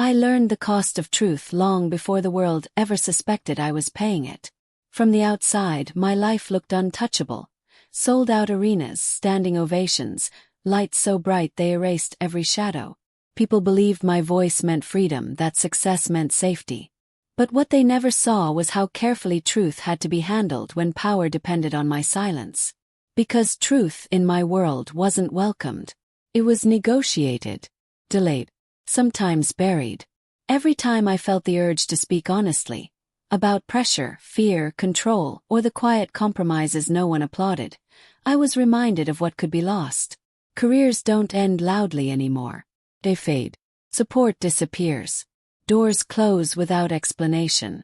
I learned the cost of truth long before the world ever suspected I was paying it. From the outside, my life looked untouchable. Sold-out arenas, standing ovations, lights so bright they erased every shadow. People believed my voice meant freedom, that success meant safety. But what they never saw was how carefully truth had to be handled when power depended on my silence. Because truth in my world wasn't welcomed. It was negotiated, delayed, sometimes buried. Every time I felt the urge to speak honestly, about pressure, fear, control, or the quiet compromises no one applauded, I was reminded of what could be lost. Careers don't end loudly anymore. They fade. Support disappears. Doors close without explanation.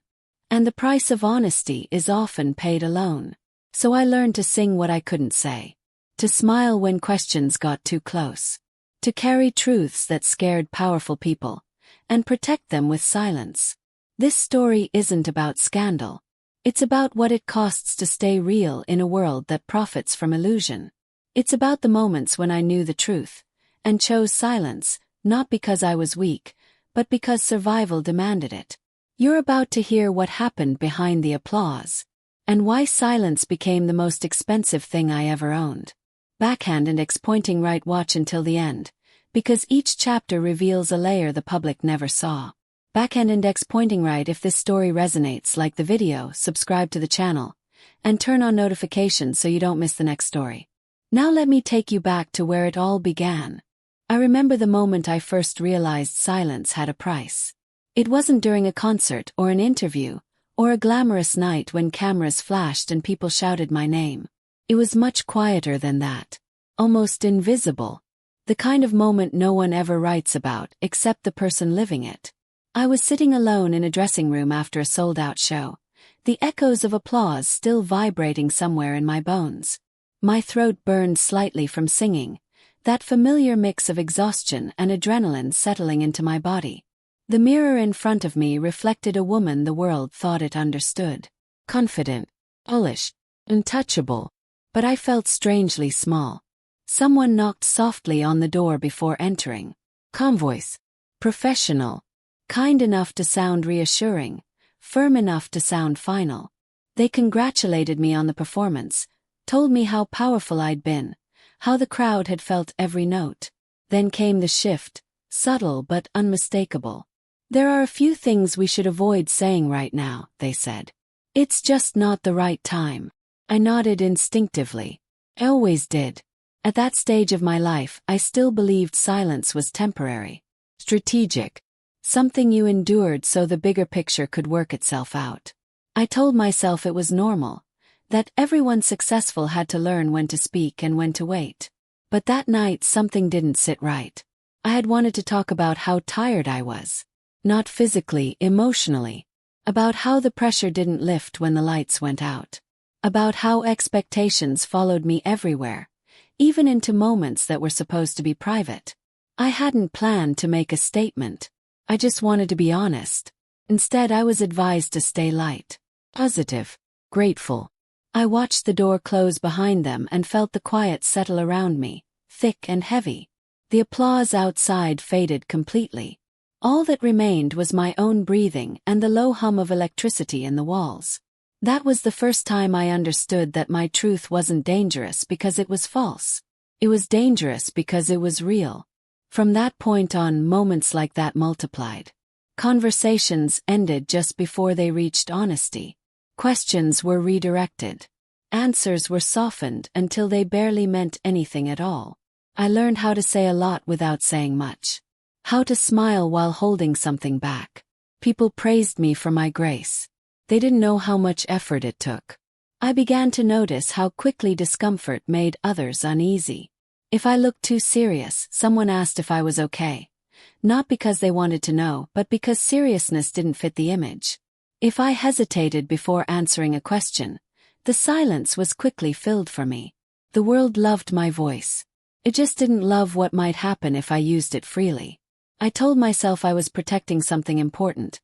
And the price of honesty is often paid alone. So I learned to sing what I couldn't say. To smile when questions got too close. To carry truths that scared powerful people. And protect them with silence. This story isn't about scandal. It's about what it costs to stay real in a world that profits from illusion. It's about the moments when I knew the truth, and chose silence, not because I was weak, but because survival demanded it. You're about to hear what happened behind the applause, and why silence became the most expensive thing I ever owned. Backhand and X pointing right, watch until the end, because each chapter reveals a layer the public never saw. Backhand index pointing right. If this story resonates, like the video, subscribe to the channel, and turn on notifications so you don't miss the next story. Now let me take you back to where it all began. I remember the moment I first realized silence had a price. It wasn't during a concert or an interview, or a glamorous night when cameras flashed and people shouted my name. It was much quieter than that. Almost invisible. The kind of moment no one ever writes about except the person living it. I was sitting alone in a dressing room after a sold-out show, the echoes of applause still vibrating somewhere in my bones. My throat burned slightly from singing, that familiar mix of exhaustion and adrenaline settling into my body. The mirror in front of me reflected a woman the world thought it understood. Confident, polished, untouchable. But I felt strangely small. Someone knocked softly on the door before entering. Calm voice. Professional. Kind enough to sound reassuring, firm enough to sound final. They congratulated me on the performance, told me how powerful I'd been, how the crowd had felt every note. Then came the shift, subtle but unmistakable. There are a few things we should avoid saying right now, they said. It's just not the right time. I nodded instinctively. I always did. At that stage of my life, I still believed silence was temporary. Strategic. Something you endured so the bigger picture could work itself out. I told myself it was normal, that everyone successful had to learn when to speak and when to wait. But that night something didn't sit right. I had wanted to talk about how tired I was. Not physically, emotionally. About how the pressure didn't lift when the lights went out. About how expectations followed me everywhere, even into moments that were supposed to be private. I hadn't planned to make a statement. I just wanted to be honest. Instead, I was advised to stay light, positive, grateful. I watched the door close behind them and felt the quiet settle around me, thick and heavy. The applause outside faded completely. All that remained was my own breathing and the low hum of electricity in the walls. That was the first time I understood that my truth wasn't dangerous because it was false. It was dangerous because it was real. From that point on, moments like that multiplied. Conversations ended just before they reached honesty. Questions were redirected. Answers were softened until they barely meant anything at all. I learned how to say a lot without saying much. How to smile while holding something back. People praised me for my grace. They didn't know how much effort it took. I began to notice how quickly discomfort made others uneasy. If I looked too serious, someone asked if I was okay. Not because they wanted to know, but because seriousness didn't fit the image. If I hesitated before answering a question, the silence was quickly filled for me. The world loved my voice. It just didn't love what might happen if I used it freely. I told myself I was protecting something important.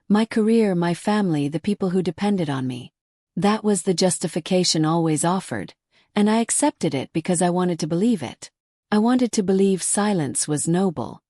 My career, my family, the people who depended on me. That was the justification always offered. And I accepted it because I wanted to believe it. I wanted to believe silence was noble.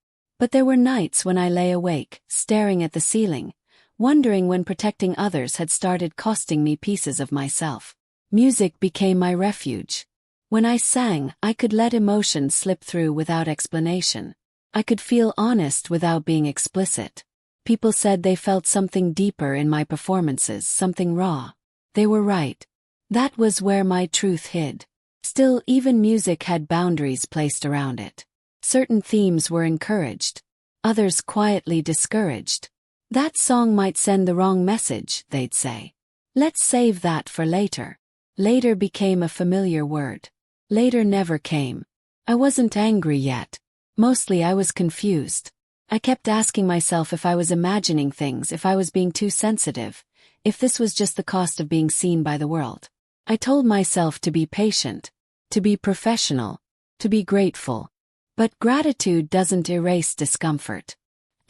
But there were nights when I lay awake, staring at the ceiling, wondering when protecting others had started costing me pieces of myself. Music became my refuge. When I sang, I could let emotion slip through without explanation. I could feel honest without being explicit. People said they felt something deeper in my performances, something raw. They were right. That was where my truth hid. Still, even music had boundaries placed around it. Certain themes were encouraged. Others quietly discouraged. That song might send the wrong message, they'd say. Let's save that for later. Later became a familiar word. Later never came. I wasn't angry yet. Mostly I was confused. I kept asking myself if I was imagining things, if I was being too sensitive, if this was just the cost of being seen by the world. I told myself to be patient, to be professional, to be grateful. But gratitude doesn't erase discomfort.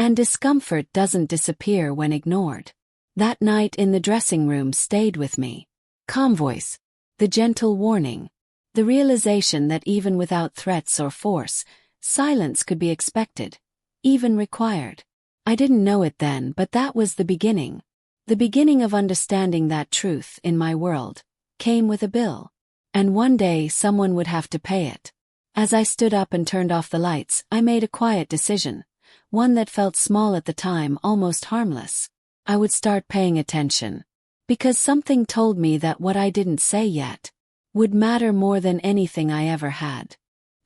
And discomfort doesn't disappear when ignored. That night in the dressing room stayed with me. Calm voice, the gentle warning, the realization that even without threats or force, silence could be expected, even required. I didn't know it then, but that was the beginning. The beginning of understanding that truth in my world came with a bill. And one day someone would have to pay it. As I stood up and turned off the lights, I made a quiet decision, one that felt small at the time, almost harmless. I would start paying attention. Because something told me that what I didn't say yet would matter more than anything I ever had.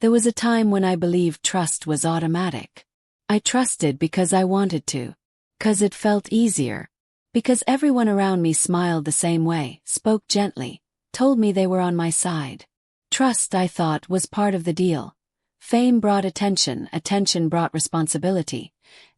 There was a time when I believed trust was automatic. I trusted because I wanted to. Because it felt easier. Because everyone around me smiled the same way, spoke gently, told me they were on my side. Trust, I thought, was part of the deal. Fame brought attention, attention brought responsibility,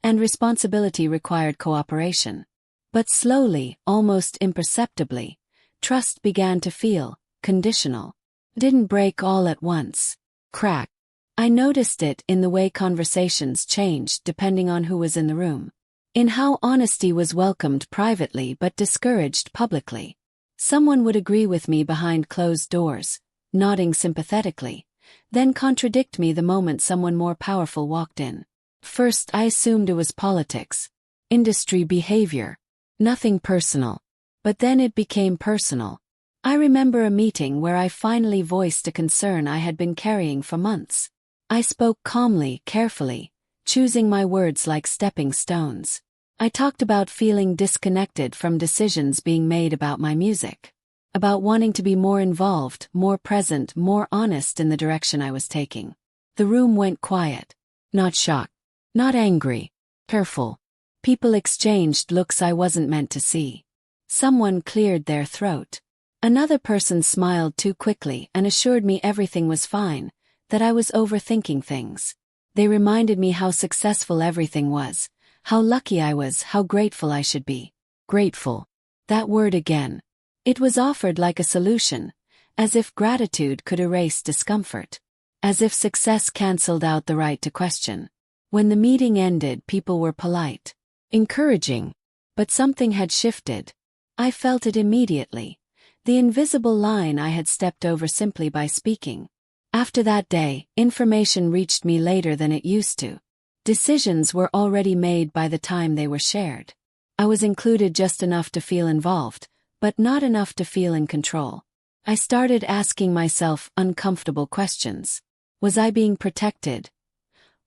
and responsibility required cooperation. But slowly, almost imperceptibly, trust began to feel conditional. Didn't break all at once. Crack. I noticed it in the way conversations changed depending on who was in the room. In how honesty was welcomed privately but discouraged publicly. Someone would agree with me behind closed doors, nodding sympathetically, then contradict me the moment someone more powerful walked in. First I assumed it was politics, industry behavior, nothing personal. But then it became personal. I remember a meeting where I finally voiced a concern I had been carrying for months. I spoke calmly, carefully, choosing my words like stepping stones. I talked about feeling disconnected from decisions being made about my music. About wanting to be more involved, more present, more honest in the direction I was taking. The room went quiet. Not shocked. Not angry. Careful. People exchanged looks I wasn't meant to see. Someone cleared their throat. Another person smiled too quickly and assured me everything was fine, that I was overthinking things. They reminded me how successful everything was, how lucky I was, how grateful I should be. Grateful. That word again. It was offered like a solution, as if gratitude could erase discomfort. As if success cancelled out the right to question. When the meeting ended, people were polite. Encouraging. But something had shifted. I felt it immediately. The invisible line I had stepped over simply by speaking. After that day, information reached me later than it used to. Decisions were already made by the time they were shared. I was included just enough to feel involved, but not enough to feel in control. I started asking myself uncomfortable questions. Was I being protected?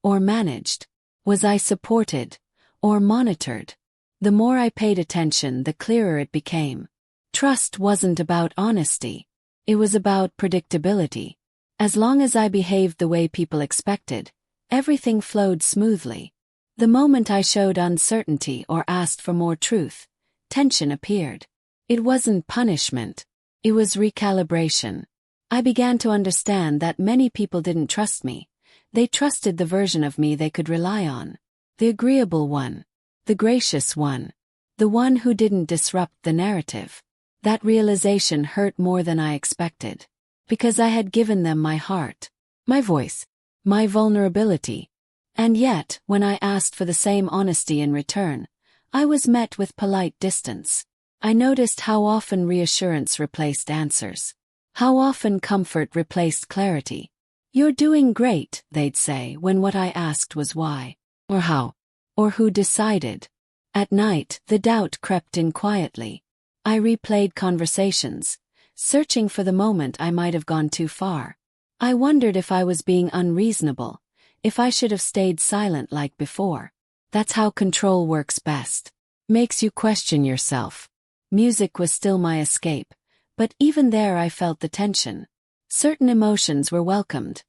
Or managed? Was I supported? Or monitored? The more I paid attention, the clearer it became. Trust wasn't about honesty. It was about predictability. As long as I behaved the way people expected, everything flowed smoothly. The moment I showed uncertainty or asked for more truth, tension appeared. It wasn't punishment. It was recalibration. I began to understand that many people didn't trust me. They trusted the version of me they could rely on. The agreeable one. The gracious one. The one who didn't disrupt the narrative. That realization hurt more than I expected. Because I had given them my heart, my voice, my vulnerability. And yet, when I asked for the same honesty in return, I was met with polite distance. I noticed how often reassurance replaced answers. How often comfort replaced clarity. "You're doing great," they'd say when what I asked was why. Or how? Or who decided? At night, the doubt crept in quietly. I replayed conversations, searching for the moment I might have gone too far. I wondered if I was being unreasonable, if I should have stayed silent like before. That's how control works best. Makes you question yourself. Music was still my escape, but even there I felt the tension. Certain emotions were welcomed.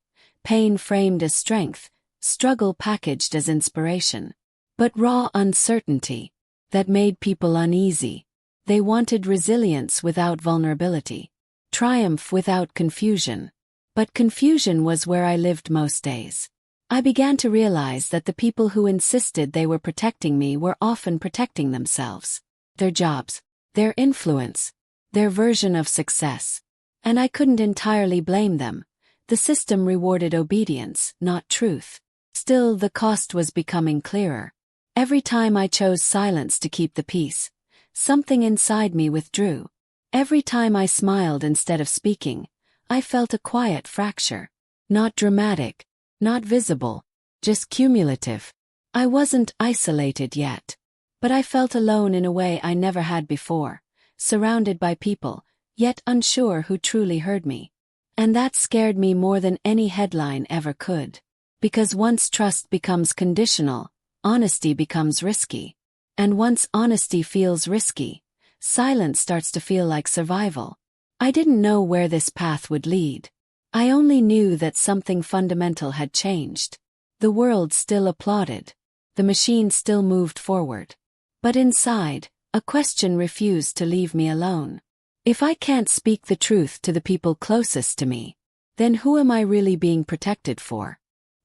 Pain framed as strength, struggle packaged as inspiration. But raw uncertainty, that made people uneasy. They wanted resilience without vulnerability. Triumph without confusion. But confusion was where I lived most days. I began to realize that the people who insisted they were protecting me were often protecting themselves. Their jobs, their influence, their version of success. And I couldn't entirely blame them. The system rewarded obedience, not truth. Still, the cost was becoming clearer. Every time I chose silence to keep the peace, something inside me withdrew. Every time I smiled instead of speaking, I felt a quiet fracture. Not dramatic, not visible, just cumulative. I wasn't isolated yet, but I felt alone in a way I never had before, surrounded by people, yet unsure who truly heard me. And that scared me more than any headline ever could. Because once trust becomes conditional, honesty becomes risky. And once honesty feels risky, silence starts to feel like survival. I didn't know where this path would lead. I only knew that something fundamental had changed. The world still applauded. The machine still moved forward. But inside, a question refused to leave me alone. If I can't speak the truth to the people closest to me, then who am I really being protected for?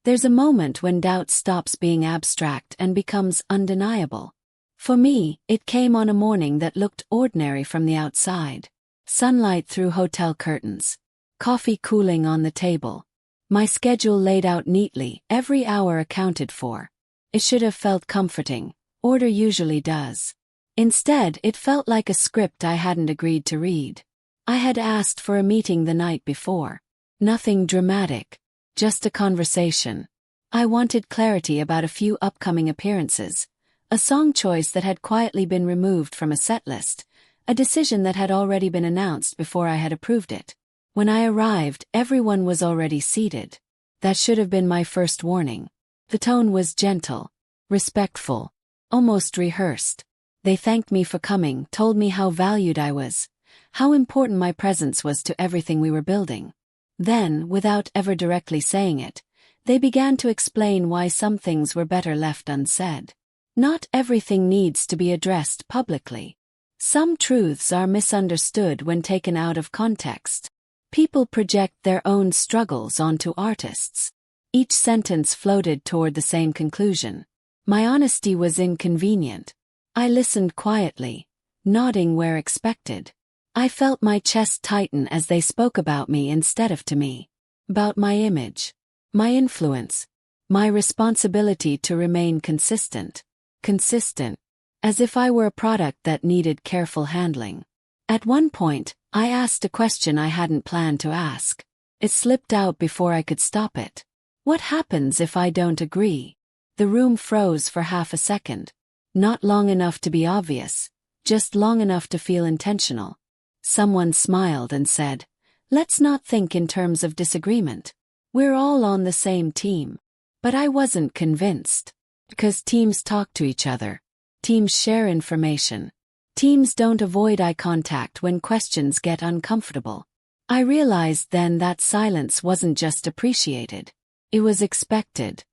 There's a moment when doubt stops being abstract and becomes undeniable. For me, it came on a morning that looked ordinary from the outside. Sunlight through hotel curtains. Coffee cooling on the table. My schedule laid out neatly, every hour accounted for. It should have felt comforting. Order usually does. Instead, it felt like a script I hadn't agreed to read. I had asked for a meeting the night before. Nothing dramatic. Just a conversation. I wanted clarity about a few upcoming appearances, a song choice that had quietly been removed from a setlist, a decision that had already been announced before I had approved it. When I arrived, everyone was already seated. That should have been my first warning. The tone was gentle, respectful, almost rehearsed. They thanked me for coming, told me how valued I was, how important my presence was to everything we were building. Then, without ever directly saying it, they began to explain why some things were better left unsaid. Not everything needs to be addressed publicly. Some truths are misunderstood when taken out of context. People project their own struggles onto artists. Each sentence floated toward the same conclusion. My honesty was inconvenient. I listened quietly, nodding where expected. I felt my chest tighten as they spoke about me instead of to me. About my image, my influence, my responsibility to remain consistent. Consistent. As if I were a product that needed careful handling. At one point, I asked a question I hadn't planned to ask. It slipped out before I could stop it. What happens if I don't agree? The room froze for half a second. Not long enough to be obvious, just long enough to feel intentional. Someone smiled and said, "Let's not think in terms of disagreement. We're all on the same team." But I wasn't convinced. Because teams talk to each other. Teams share information. Teams don't avoid eye contact when questions get uncomfortable. I realized then that silence wasn't just appreciated. It was expected.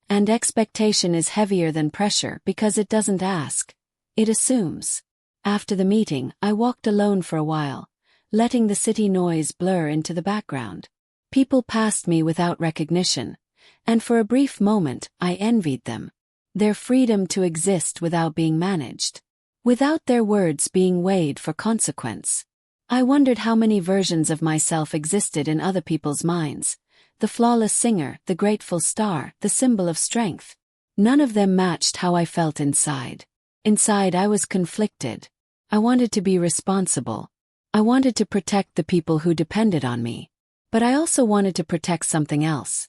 And expectation is heavier than pressure because it doesn't ask. It assumes. After the meeting, I walked alone for a while, letting the city noise blur into the background. People passed me without recognition, and for a brief moment, I envied them. Their freedom to exist without being managed. Without their words being weighed for consequence. I wondered how many versions of myself existed in other people's minds. The flawless singer, the grateful star, the symbol of strength. None of them matched how I felt inside. Inside I was conflicted. I wanted to be responsible. I wanted to protect the people who depended on me. But I also wanted to protect something else.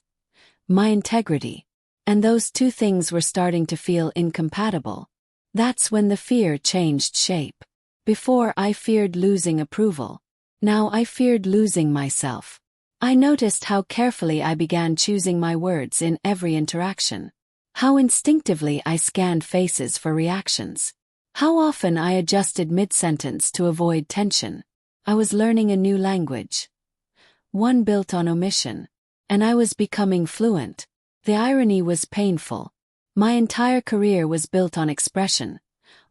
My integrity. And those two things were starting to feel incompatible. That's when the fear changed shape. Before I feared losing approval. Now I feared losing myself. I noticed how carefully I began choosing my words in every interaction. How instinctively I scanned faces for reactions. How often I adjusted mid-sentence to avoid tension. I was learning a new language. One built on omission. And I was becoming fluent. The irony was painful. My entire career was built on expression,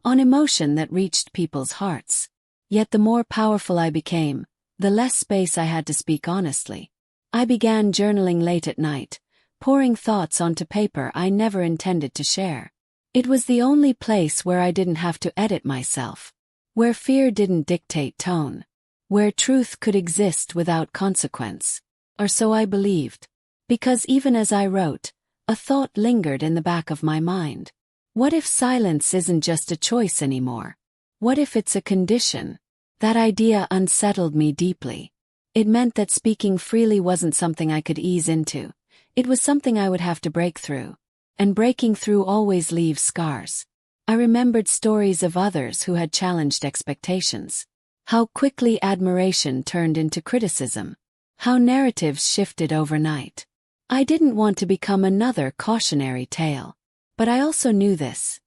on emotion that reached people's hearts. Yet the more powerful I became, the less space I had to speak honestly. I began journaling late at night, pouring thoughts onto paper I never intended to share. It was the only place where I didn't have to edit myself, where fear didn't dictate tone, where truth could exist without consequence. Or so I believed. Because even as I wrote, a thought lingered in the back of my mind. What if silence isn't just a choice anymore? What if it's a condition? That idea unsettled me deeply. It meant that speaking freely wasn't something I could ease into. It was something I would have to break through. And breaking through always leaves scars. I remembered stories of others who had challenged expectations. How quickly admiration turned into criticism. How narratives shifted overnight. I didn't want to become another cautionary tale. But I also knew this.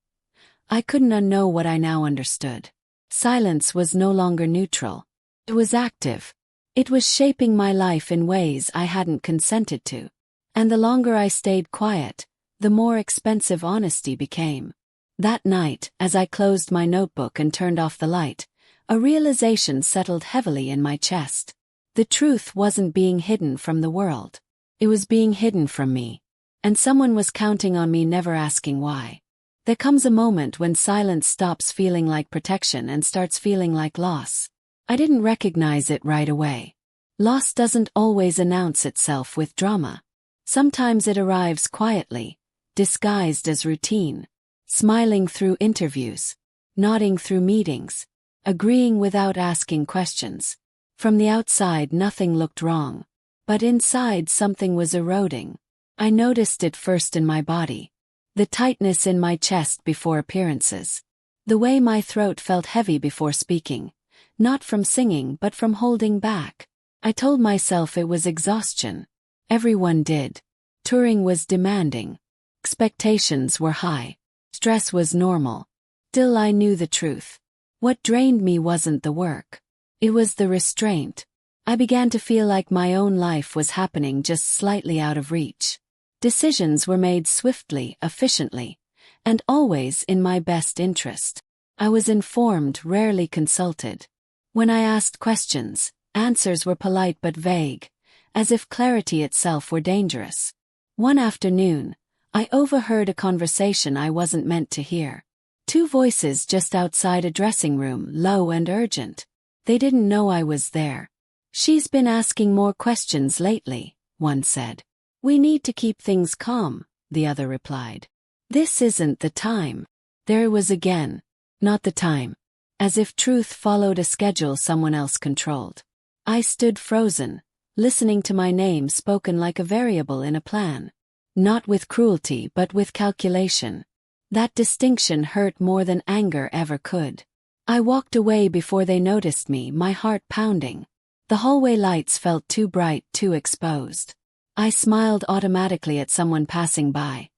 I couldn't unknow what I now understood. Silence was no longer neutral. It was active. It was shaping my life in ways I hadn't consented to. And the longer I stayed quiet, the more expensive honesty became. That night, as I closed my notebook and turned off the light, a realization settled heavily in my chest. The truth wasn't being hidden from the world. It was being hidden from me. And someone was counting on me, never asking why. There comes a moment when silence stops feeling like protection and starts feeling like loss. I didn't recognize it right away. Loss doesn't always announce itself with drama. Sometimes it arrives quietly, disguised as routine, smiling through interviews, nodding through meetings, agreeing without asking questions. From the outside nothing looked wrong, but inside something was eroding. I noticed it first in my body. The tightness in my chest before appearances. The way my throat felt heavy before speaking, not from singing but from holding back. I told myself it was exhaustion. Everyone did. Touring was demanding. Expectations were high. Stress was normal. Still I knew the truth. What drained me wasn't the work. It was the restraint. I began to feel like my own life was happening just slightly out of reach. Decisions were made swiftly, efficiently, and always in my best interest. I was informed, rarely consulted. When I asked questions, answers were polite but vague, as if clarity itself were dangerous. One afternoon, I overheard a conversation I wasn't meant to hear. Two voices just outside a dressing room, low and urgent. They didn't know I was there. "She's been asking more questions lately," one said. "We need to keep things calm," the other replied. "This isn't the time." There it was again. Not the time. As if truth followed a schedule someone else controlled. I stood frozen, listening to my name spoken like a variable in a plan. Not with cruelty but with calculation. That distinction hurt more than anger ever could. I walked away before they noticed me, my heart pounding. The hallway lights felt too bright, too exposed. I smiled automatically at someone passing by.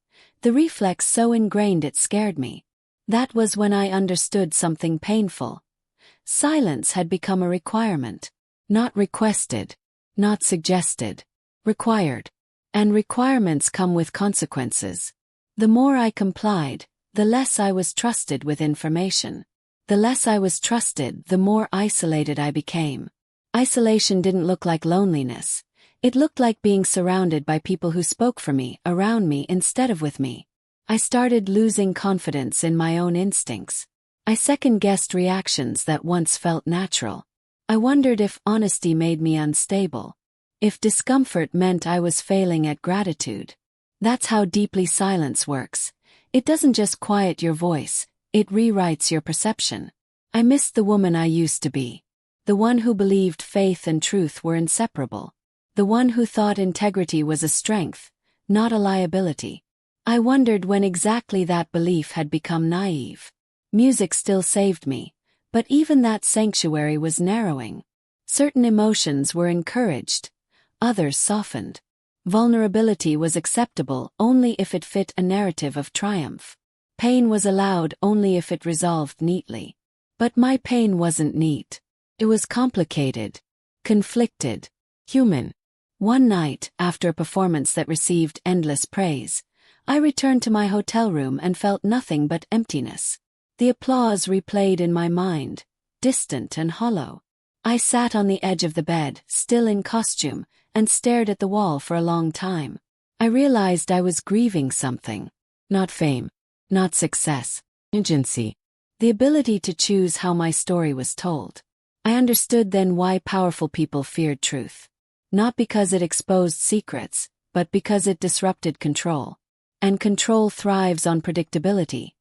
The reflex so ingrained it scared me. That was when I understood something painful. Silence had become a requirement. Not requested. Not suggested. Required. And requirements come with consequences. The more I complied, the less I was trusted with information. The less I was trusted, the more isolated I became. Isolation didn't look like loneliness. It looked like being surrounded by people who spoke for me, around me instead of with me. I started losing confidence in my own instincts. I second-guessed reactions that once felt natural. I wondered if honesty made me unstable. If discomfort meant I was failing at gratitude. That's how deeply silence works. It doesn't just quiet your voice, it rewrites your perception. I missed the woman I used to be. The one who believed faith and truth were inseparable. The one who thought integrity was a strength, not a liability. I wondered when exactly that belief had become naive. Music still saved me, but even that sanctuary was narrowing. Certain emotions were encouraged, others softened. Vulnerability was acceptable only if it fit a narrative of triumph. Pain was allowed only if it resolved neatly. But my pain wasn't neat. It was complicated, conflicted, human. One night, after a performance that received endless praise, I returned to my hotel room and felt nothing but emptiness. The applause replayed in my mind, distant and hollow. I sat on the edge of the bed, still in costume, and stared at the wall for a long time. I realized I was grieving something. Not fame, not success, agency. The ability to choose how my story was told. I understood then why powerful people feared truth. Not because it exposed secrets, but because it disrupted control. And control thrives on predictability.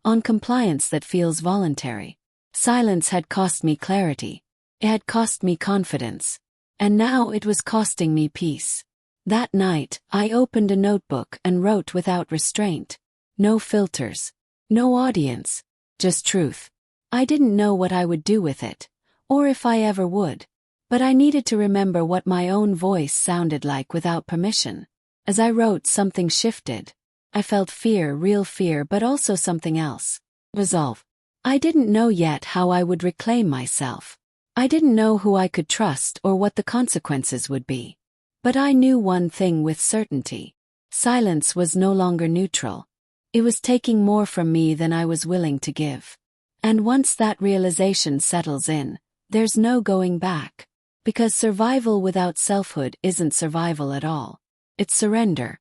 On compliance that feels voluntary. Silence had cost me clarity. It had cost me confidence. And now it was costing me peace. That night, I opened a notebook and wrote without restraint. No filters. No audience. Just truth. I didn't know what I would do with it, or if I ever would. But I needed to remember what my own voice sounded like without permission. As I wrote, something shifted. I felt fear, real fear, but also something else. Resolve. I didn't know yet how I would reclaim myself. I didn't know who I could trust or what the consequences would be. But I knew one thing with certainty. Silence was no longer neutral. It was taking more from me than I was willing to give. And once that realization settles in, there's no going back. Because survival without selfhood isn't survival at all. It's surrender.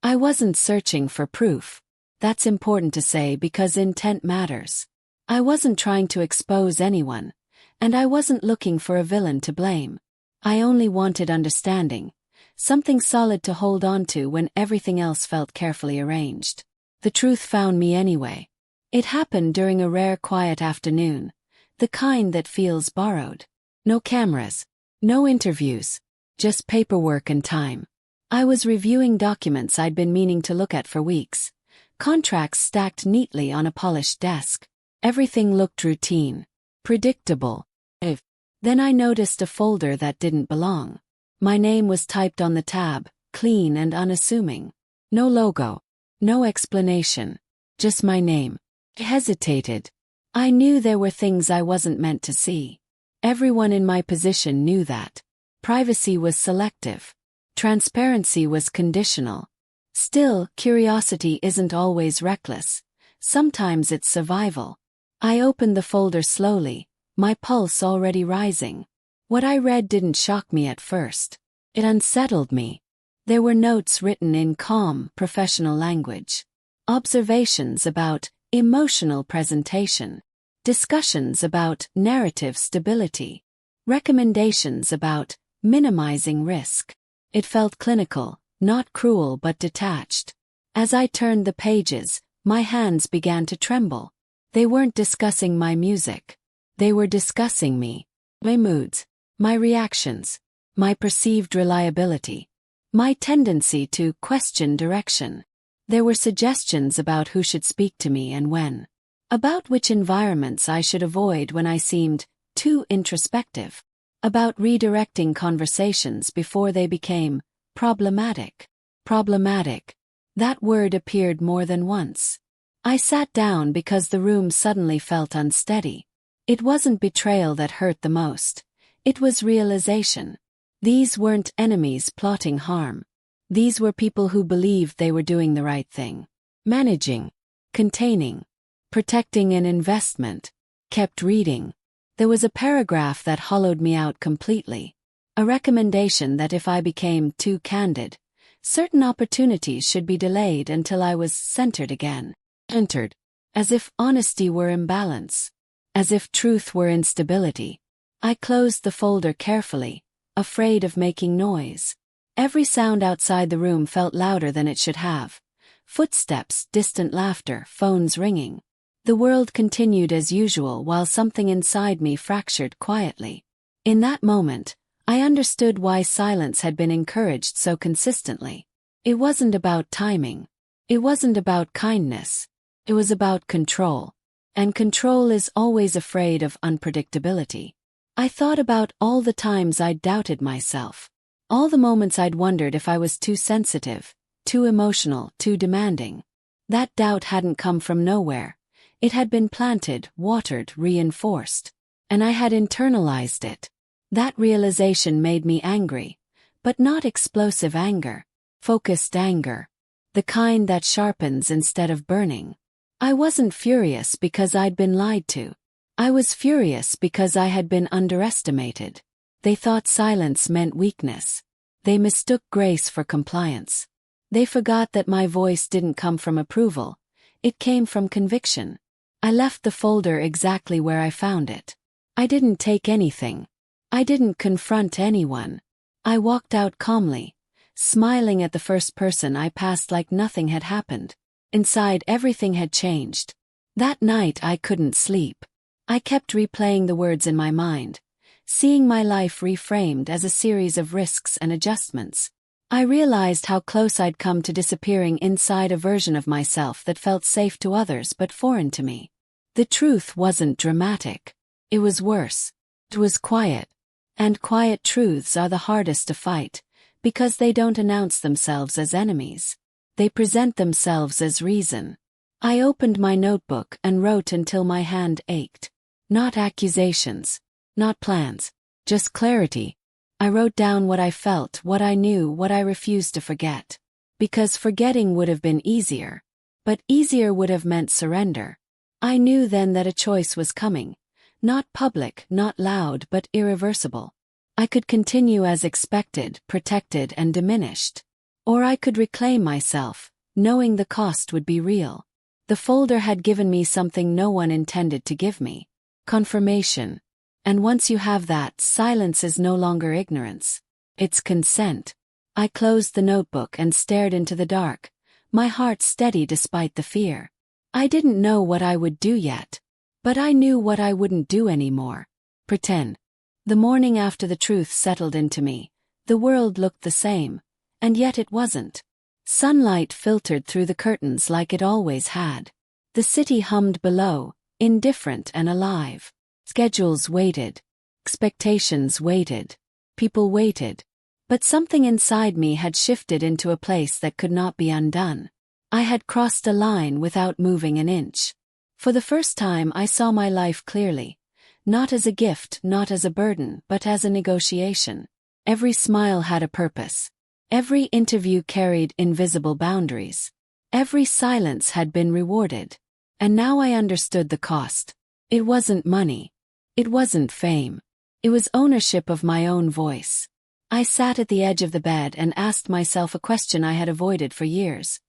I wasn't searching for proof. That's important to say because intent matters. I wasn't trying to expose anyone. And I wasn't looking for a villain to blame. I only wanted understanding. Something solid to hold on to when everything else felt carefully arranged. The truth found me anyway. It happened during a rare quiet afternoon. The kind that feels borrowed. No cameras. No interviews. Just paperwork and time. I was reviewing documents I'd been meaning to look at for weeks. Contracts stacked neatly on a polished desk. Everything looked routine. Predictable. Then I noticed a folder that didn't belong. My name was typed on the tab, clean and unassuming. No logo. No explanation. Just my name. I hesitated. I knew there were things I wasn't meant to see. Everyone in my position knew that. Privacy was selective. Transparency was conditional. Still, curiosity isn't always reckless. Sometimes it's survival. I opened the folder slowly, my pulse already rising. What I read didn't shock me at first. It unsettled me. There were notes written in calm, professional language. Observations about emotional presentation. Discussions about narrative stability. Recommendations about minimizing risk. It felt clinical, not cruel but detached. As I turned the pages, my hands began to tremble. They weren't discussing my music. They were discussing me. My moods. My reactions. My perceived reliability. My tendency to question direction. There were suggestions about who should speak to me and when. About which environments I should avoid when I seemed too introspective. About redirecting conversations before they became problematic. Problematic. That word appeared more than once. I sat down because the room suddenly felt unsteady. It wasn't betrayal that hurt the most. It was realization. These weren't enemies plotting harm. These were people who believed they were doing the right thing. Managing. Containing. Protecting an investment. Kept reading. There was a paragraph that hollowed me out completely. A recommendation that if I became too candid, certain opportunities should be delayed until I was centered again. Entered. As if honesty were imbalance. As if truth were instability. I closed the folder carefully, afraid of making noise. Every sound outside the room felt louder than it should have. Footsteps, distant laughter, phones ringing. The world continued as usual while something inside me fractured quietly. In that moment, I understood why silence had been encouraged so consistently. It wasn't about timing. It wasn't about kindness. It was about control. And control is always afraid of unpredictability. I thought about all the times I'd doubted myself. All the moments I'd wondered if I was too sensitive, too emotional, too demanding. That doubt hadn't come from nowhere. It had been planted, watered, reinforced. And I had internalized it. That realization made me angry. But not explosive anger. Focused anger. The kind that sharpens instead of burning. I wasn't furious because I'd been lied to. I was furious because I had been underestimated. They thought silence meant weakness. They mistook grace for compliance. They forgot that my voice didn't come from approval. It came from conviction. I left the folder exactly where I found it. I didn't take anything. I didn't confront anyone. I walked out calmly, smiling at the first person I passed like nothing had happened. Inside, everything had changed. That night I couldn't sleep. I kept replaying the words in my mind, seeing my life reframed as a series of risks and adjustments. I realized how close I'd come to disappearing inside a version of myself that felt safe to others but foreign to me. The truth wasn't dramatic. It was worse. It was quiet. And quiet truths are the hardest to fight, because they don't announce themselves as enemies. They present themselves as reason. I opened my notebook and wrote until my hand ached. Not accusations. Not plans. Just clarity. I wrote down what I felt, what I knew, what I refused to forget. Because forgetting would have been easier. But easier would have meant surrender. I knew then that a choice was coming. Not public, not loud, but irreversible. I could continue as expected, protected, and diminished. Or I could reclaim myself, knowing the cost would be real. The folder had given me something no one intended to give me. Confirmation. And once you have that, silence is no longer ignorance. It's consent. I closed the notebook and stared into the dark, my heart steady despite the fear. I didn't know what I would do yet. But I knew what I wouldn't do anymore. Pretend. The morning after the truth settled into me, the world looked the same, and yet it wasn't. Sunlight filtered through the curtains like it always had. The city hummed below, indifferent and alive. Schedules waited. Expectations waited. People waited. But something inside me had shifted into a place that could not be undone. I had crossed a line without moving an inch. For the first time I saw my life clearly. Not as a gift, not as a burden, but as a negotiation. Every smile had a purpose. Every interview carried invisible boundaries. Every silence had been rewarded. And now I understood the cost. It wasn't money. It wasn't fame. It was ownership of my own voice. I sat at the edge of the bed and asked myself a question I had avoided for years.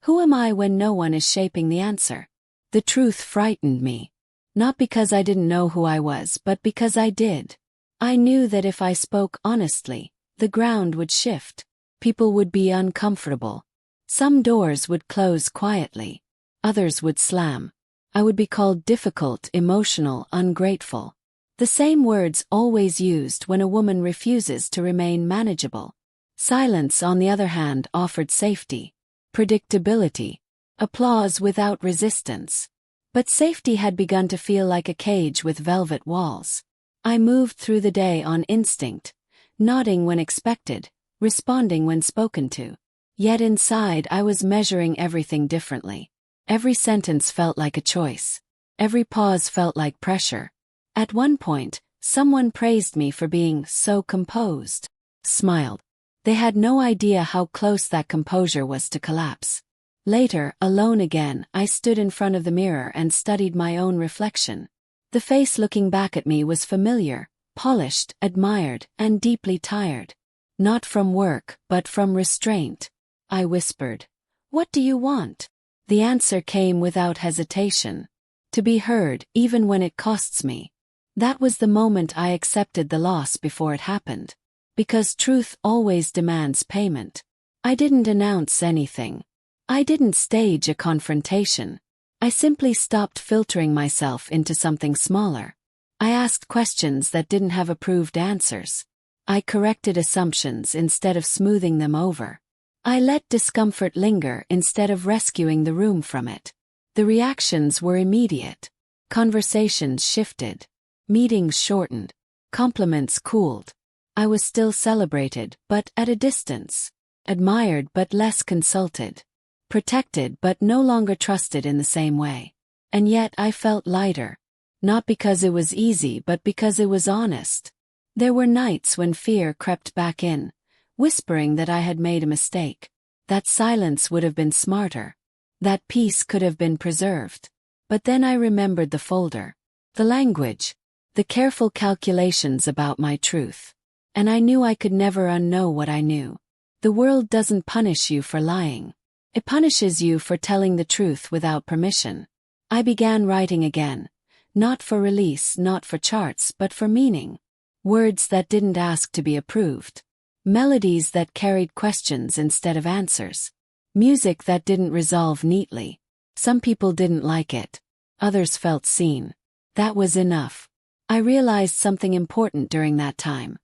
Who am I when no one is shaping the answer? The truth frightened me. Not because I didn't know who I was, but because I did. I knew that if I spoke honestly, the ground would shift. People would be uncomfortable. Some doors would close quietly. Others would slam. I would be called difficult, emotional, ungrateful. The same words always used when a woman refuses to remain manageable. Silence, on the other hand, offered safety, predictability, applause without resistance. But safety had begun to feel like a cage with velvet walls. I moved through the day on instinct, nodding when expected, responding when spoken to. Yet inside I was measuring everything differently. Every sentence felt like a choice. Every pause felt like pressure. At one point, someone praised me for being so composed. Smiled. They had no idea how close that composure was to collapse. Later, alone again, I stood in front of the mirror and studied my own reflection. The face looking back at me was familiar, polished, admired, and deeply tired. Not from work, but from restraint. I whispered, "What do you want?" The answer came without hesitation. To be heard, even when it costs me. That was the moment I accepted the loss before it happened. Because truth always demands payment. I didn't announce anything. I didn't stage a confrontation. I simply stopped filtering myself into something smaller. I asked questions that didn't have approved answers. I corrected assumptions instead of smoothing them over. I let discomfort linger instead of rescuing the room from it. The reactions were immediate. Conversations shifted. Meetings shortened. Compliments cooled. I was still celebrated, but at a distance. Admired but less consulted. Protected but no longer trusted in the same way. And yet I felt lighter. Not because it was easy but because it was honest. There were nights when fear crept back in, whispering that I had made a mistake. That silence would have been smarter. That peace could have been preserved. But then I remembered the folder. The language. The careful calculations about my truth. And I knew I could never unknow what I knew. The world doesn't punish you for lying. It punishes you for telling the truth without permission. I began writing again. Not for release, not for charts, but for meaning. Words that didn't ask to be approved. Melodies that carried questions instead of answers. Music that didn't resolve neatly. Some people didn't like it. Others felt seen. That was enough. I realized something important during that time.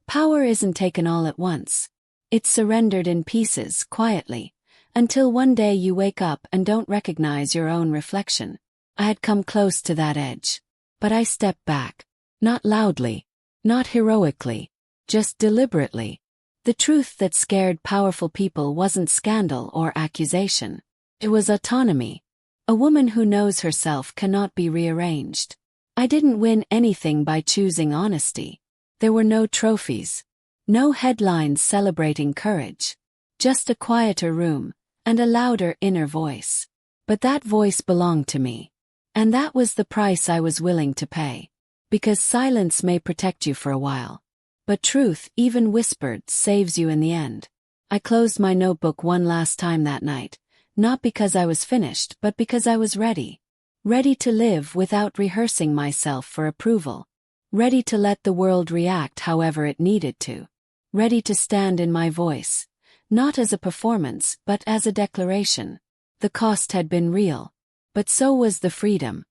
Power isn't taken all at once. It's surrendered in pieces, quietly, until one day you wake up and don't recognize your own reflection. I had come close to that edge. But I stepped back. Not loudly. Not heroically. Just deliberately. The truth that scared powerful people wasn't scandal or accusation. It was autonomy. A woman who knows herself cannot be rearranged. I didn't win anything by choosing honesty. There were no trophies. No headlines celebrating courage. Just a quieter room, and a louder inner voice. But that voice belonged to me. And that was the price I was willing to pay. Because silence may protect you for a while. But truth, even whispered, saves you in the end. I closed my notebook one last time that night, not because I was finished, but because I was ready. Ready to live without rehearsing myself for approval. Ready to let the world react however it needed to. Ready to stand in my voice, not as a performance, but as a declaration. The cost had been real. But so was the freedom.